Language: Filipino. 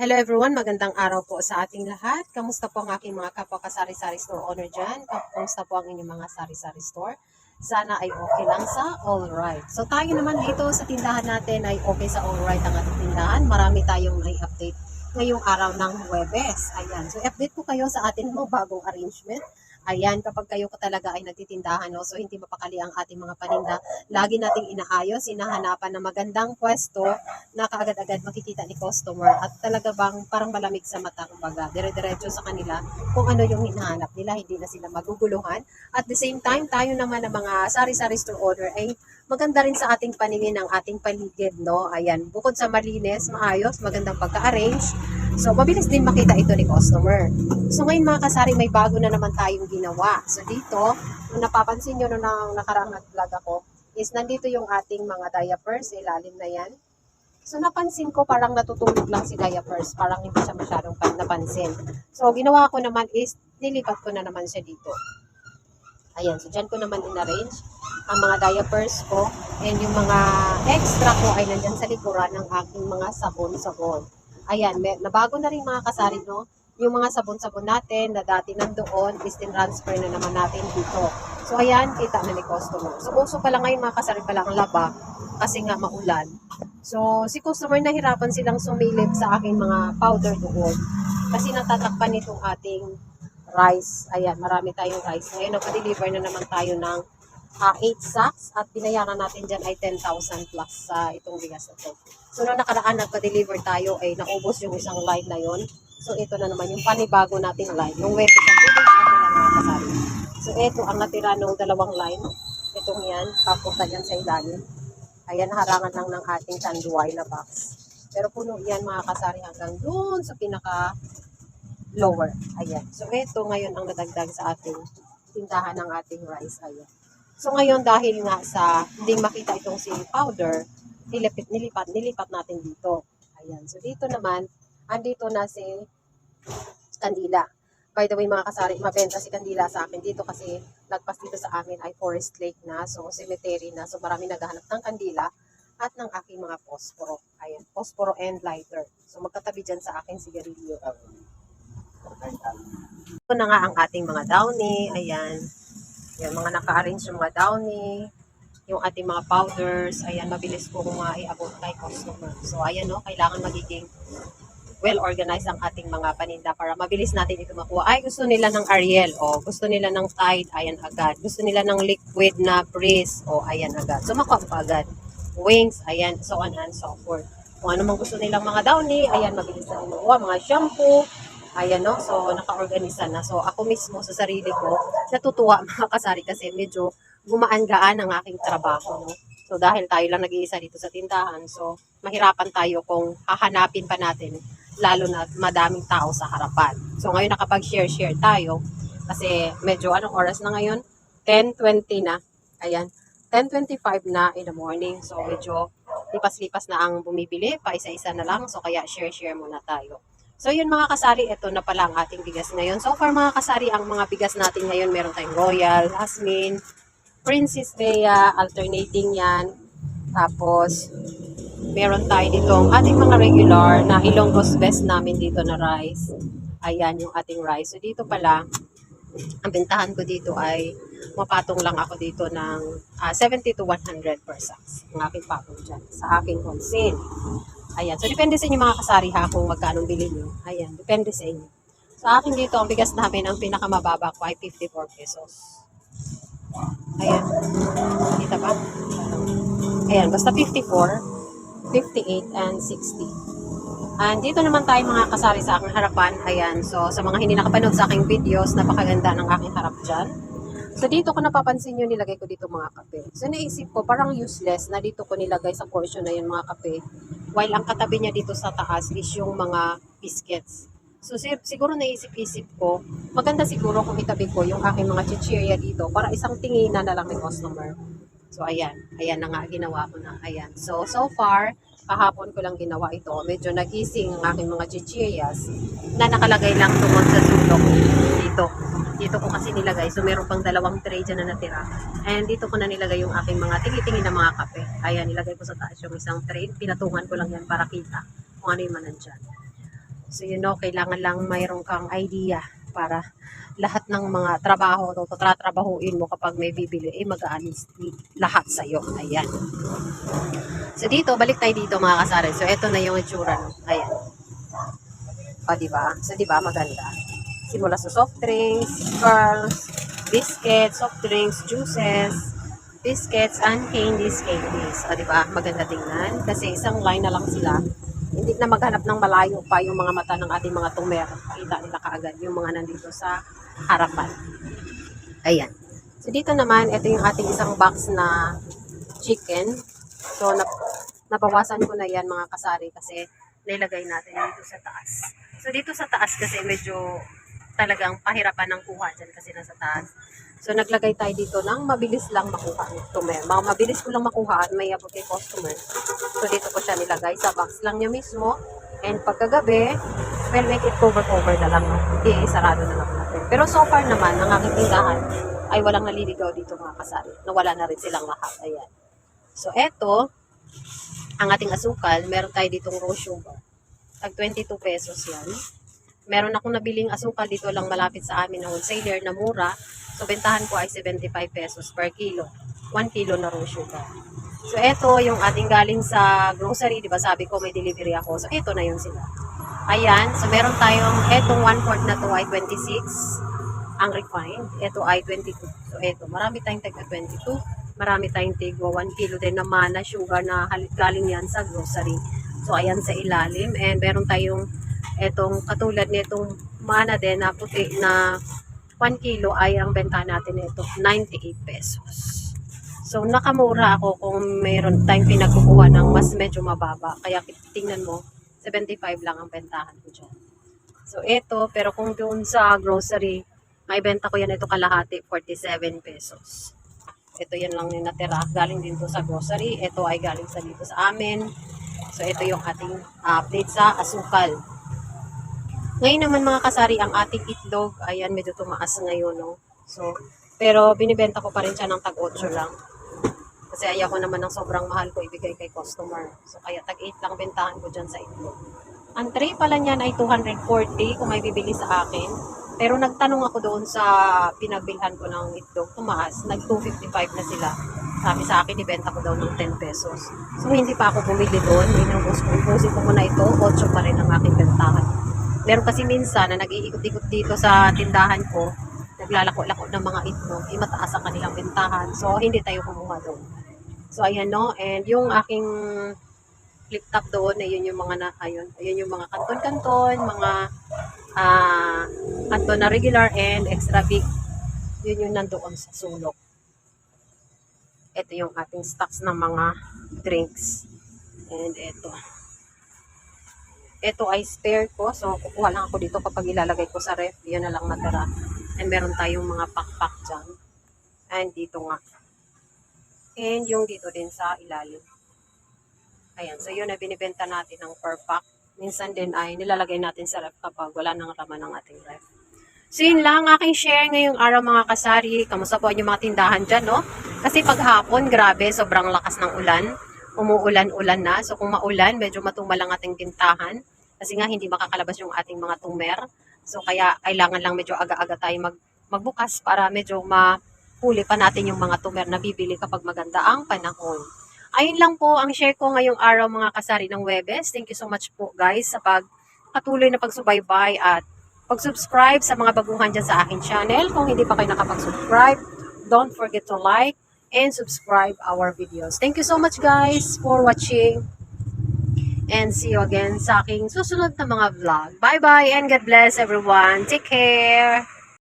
Hello everyone, magandang araw po sa ating lahat. Kamusta po ang aking mga kapwa ka-sari-sari store owner dyan? Kamusta po ang inyong mga sari-sari store? Sana ay okay lang sa alright. So tayo naman dito sa tindahan natin ay okay sa alright ang ating tindahan. Marami tayong i-update ngayong araw ng Huwebes. Ayan, so update po kayo sa ating mga bagong arrangement. Ayan, kapag kayo ko talaga ay nagtitindahan, no, so hindi mapakali ang ating mga paninda, lagi nating inaayos, hinahanapan ng magandang pwesto na kaagad-agad makikita ni customer at talaga bang parang malamig sa mata, kumbaga, dire-diretso sa kanila kung ano yung hinahanap nila, hindi na sila maguguluhan. At the same time, tayo naman ng mga sari-sari store owner ay maganda rin sa ating paningin ng ating paligid, no? Ayan, bukod sa malinis, maayos, magandang pagka-arrange, so mabilis din makita ito ni customer. So ngayon mga kasari, may bago na naman tayong ginawa. So dito, kung napapansin nyo nung nakaraang nag-vlog ako, is nandito yung ating mga diapers, ilalim na yan. So napansin ko parang natutulog lang si diapers, parang hindi siya masyadong napansin. So ginawa ko naman is nilipat ko na naman siya dito. Ayan, so dyan ko naman in-arrange ang mga diapers ko and yung mga extra ko ay nandyan sa likuran ng aking mga sabon-sabon. Ayan, nabago na rin mga kasari, no? Yung mga sabon-sabon natin na dati nandoon is transfer na naman natin dito. So ayan, kita na ni customer. So uso pala ngayon mga kasari pala ang laba kasi nga maulan. So si customer nahirapan silang sumilip sa aking mga powder doon kasi natatakpan itong ating rice. Ayan, marami tayong rice. Ngayon, nagpa-deliver na naman tayo ng 8 sacks at binayaran natin dyan ay 10,000 plus sa itong bigas na to. So, nung nakaraan nagpa-deliver tayo ay naubos yung isang line na yon. So, ito na naman yung panibago nating line. Yung web sa 2 days na lang mga kasari. So, ito ang natira ng dalawang line. Itong yan, papunta yan sa ilalim. Ayan, harangan lang ng ating tanduay na box. Pero puno yan mga kasari hanggang doon sa pinaka lower. Ayan. So, ito ngayon ang nadagdag sa ating tindahan ng ating rice. Ayan. So, ngayon dahil nga sa hindi makita itong si powder, nilipat natin dito. Ayan. So, dito naman, andito na si Kandila. By the way, mga kasari, mabenta si Kandila sa akin dito kasi nagpas dito sa amin ay forest lake na, so cemetery na. So, marami naghahanap ng Kandila at ng aking mga posporo. Ayan. Posporo and lighter. So, magkatabi dyan sa aking sigarilyo. Ito na nga ang ating mga downy. Ayan. Ayan, mga naka-arrange yung mga downy. Yung ating mga powders. Ayan, mabilis po kung maiabot kay customer. So, ayan no, kailangan magiging well-organized ang ating mga paninda para mabilis natin ito makuha. Ay, gusto nila ng Ariel. O, gusto nila ng Tide. Ayan agad. Gusto nila ng liquid na Breeze. O, ayan agad. So, makuha pa agad. Wings. Ayan, so on and so forth. Kung ano mang gusto nilang mga downy. Ayan, mabilis na makuha. Mga shampoo. Ayan no, so naka-organisa na. So ako mismo sa sarili ko, natutuwa mga kasari kasi medyo gumaan-gaan ang aking trabaho. No? So dahil tayo lang nag-iisa dito sa tindahan, so mahirapan tayo kung hahanapin pa natin, lalo na madaming tao sa harapan. So ngayon nakapag-share-share tayo kasi medyo anong oras na ngayon? 10:20 na. Ayan, 10:25 na in the morning. So medyo lipas-lipas na ang bumibili, pa isa-isa na lang. So kaya share-share muna tayo. So yun mga kasari, ito na pala ang ating bigas ngayon. So far mga kasari, ang mga bigas natin ngayon, meron tayong Royal, Jasmine, Princess Bea, alternating yan. Tapos, meron tayo ditong ating mga regular na Ilonggo's Best namin dito na rice. Ayan yung ating rice. So dito pala, ang bentahan ko dito ay mapatong lang ako dito ng 70 to 100 per sacks. Ang aking patong dyan sa aking wholesale. Ayan. So, depende sa inyo mga kasari ha kung magkano bilhin nyo. Ayan. Depende sa inyo. Sa akin dito, ang bigas namin, ang pinakamababa ko ay 54 pesos. Ayan. Kita ba? Ayan. Basta 54, 58, and 60. And dito naman tayo mga kasari sa aking harapan. Ayan. So, sa mga hindi nakapanood sa aking videos, napakaganda ng aking harap dyan. So, dito ko napapansin nyo, nilagay ko dito mga kape. So, naisip ko, parang useless na dito ko nilagay sa portion na yun mga kape. While ang katabi niya dito sa taas is yung mga biscuits. So, siguro naisip-isip ko, maganda siguro kung itabi ko yung aking mga chichirya dito para isang tinginan na lang ng customer. So, ayan. Ayan na nga, ginawa ko na. Ayan. So far, kahapon ko lang ginawa ito. Medyo nagising ang aking mga chichiryas na nakalagay lang tungkol sa sulok dito. Dito ko kasi nilagay. So, meron pang dalawang tray dyan na natira. And dito ko na nilagay yung aking mga tingi-tingi na mga kape. Ayan, nilagay ko sa taas yung isang tray. Pinatungan ko lang yan para kita kung ano yung manandyan. So kailangan lang mayroon kang idea para lahat ng mga trabaho o tatrabahuin mo kapag may bibili, magaan lahat sa'yo. Ayan. So dito, balik tayo dito mga kasari. So ito na yung itsura. No? Ayan. O, diba? So diba, maganda. Simula sa soft drinks, curls, biscuits, soft drinks, juices, biscuits, and candies. O, diba? Maganda tingnan. Kasi isang line na lang sila. Hindi na maghanap ng malayo pa yung mga mata ng ating mga tumer. Kita nila kaagad yung mga nandito sa harapan. Ayan. So, dito naman, ito yung ating isang box na chicken. So, nabawasan ko na yan mga kasari kasi nilagay natin dito sa taas. So, dito sa taas kasi medyo talagang pahirapan ng kuha dyan kasi nasa taas. So, naglagay tayo dito ng mabilis lang makuha ng tumer. Mabilis ko lang makuha at may abot kay customer. So, dito ko siya nilagay sa box lang niya mismo. And pagkagabi, well, make it cover na lang. Hindi, sarado na lang natin. Pero so far naman, ang aking tindahan ay walang naliligaw dito mga kasari. Nawala na rin silang lahat. Ayan. So, eto, ang ating asukal, meron tayo ditong raw sugar. Tag 22 pesos yan. Meron akong nabiling asukal dito lang malapit sa amin na wholesaler na mura. So, bentahan ko ay 75 pesos per kilo. 1 kilo na raw sugar. So, eto yung ating galing sa grocery. Diba sabi ko may delivery ako. So, eto na yun sila. Ayan. So, meron tayong etong 1/4 na to ay 26. Ang refined. Eto ay 22. So, eto. Marami tayong tagka 22. Marami tayong tigwa 1 kilo din naman na sugar na galing yan sa grocery. So, ayan sa ilalim. And meron tayong etong katulad nitong mana din na puti na 1 kilo ay ang benta natin ito 98 pesos. So nakamura ako kung mayroon tayong pinagkukuha ng mas medyo mababa. Kaya tingnan mo 75 lang ang bentahan ko dyan. So ito, pero kung doon sa grocery, may benta ko yan ito kalahati 47 pesos. Ito yan lang yung natira. Galing din to sa grocery. Ito ay galing sa dito sa amin. So ito yung ating update sa asukal. Ngayon naman mga kasari, ang ating itlog, ayan, medyo tumaas ngayon, no? So, pero binibenta ko pa rin siya ng tag-8 lang. Kasi ayaw ko naman ng sobrang mahal ko ibigay kay customer. So, kaya tag-8 lang bentahan ko dyan sa itlog. Ang tray pala niyan ay 240 kung may bibili sa akin. Pero nagtanong ako doon sa pinagbilhan ko ng itlog, tumaas, nag-255 na sila. Sabi sa akin, ibenta ko daw ng 10 pesos. So, hindi pa ako bumili doon. Inubusin ko muna ito, 8 pa rin ang aking bentahan. Meron kasi minsan na nag-iikot-ikot dito sa tindahan ko, naglalako-lako ng mga itlog, mataas ang kanilang bentahan. So, hindi tayo kumuha doon. So, ayan no. And yung aking flip top doon, ayun yung mga ayun yung mga kanton-kanton, mga kanton na regular and extra big. Yun yung nandoon sa sulok. Ito yung ating stocks ng mga drinks. And ito ay spare ko. So, kukuha lang ako dito kapag ilalagay ko sa ref. Yan na lang natira. And meron tayong mga pakpak dyan. And dito nga. And yung dito din sa ilalim. Ayan. So, yun na binibenta natin ng per pack. Minsan din ay nilalagay natin sa ref kapag wala nang laman ng ating ref. So, yun lang aking share ngayong araw mga kasari. Kamusta po yung mga tindahan dyan, no? Kasi paghapon, grabe, sobrang lakas ng ulan. Umuulan-ulan na. So, kung maulan, medyo matumal ang ating tintahan. Kasi nga, hindi makakalabas yung ating mga tumer. So, kaya kailangan lang medyo aga-aga tayo magbukas para medyo mahuli pa natin yung mga tumer na bibili kapag maganda ang panahon. Ayun lang po ang share ko ngayong araw mga kasari ng Webes. Thank you so much po guys sa patuloy na pagsubaybay at pag-subscribe sa mga baguhan dyan sa aking channel. Kung hindi pa kayo nakapag-subscribe, don't forget to like and subscribe our videos. Thank you so much guys for watching. And see you again sa aking susunod na mga vlog. Bye-bye and God bless everyone. Take care!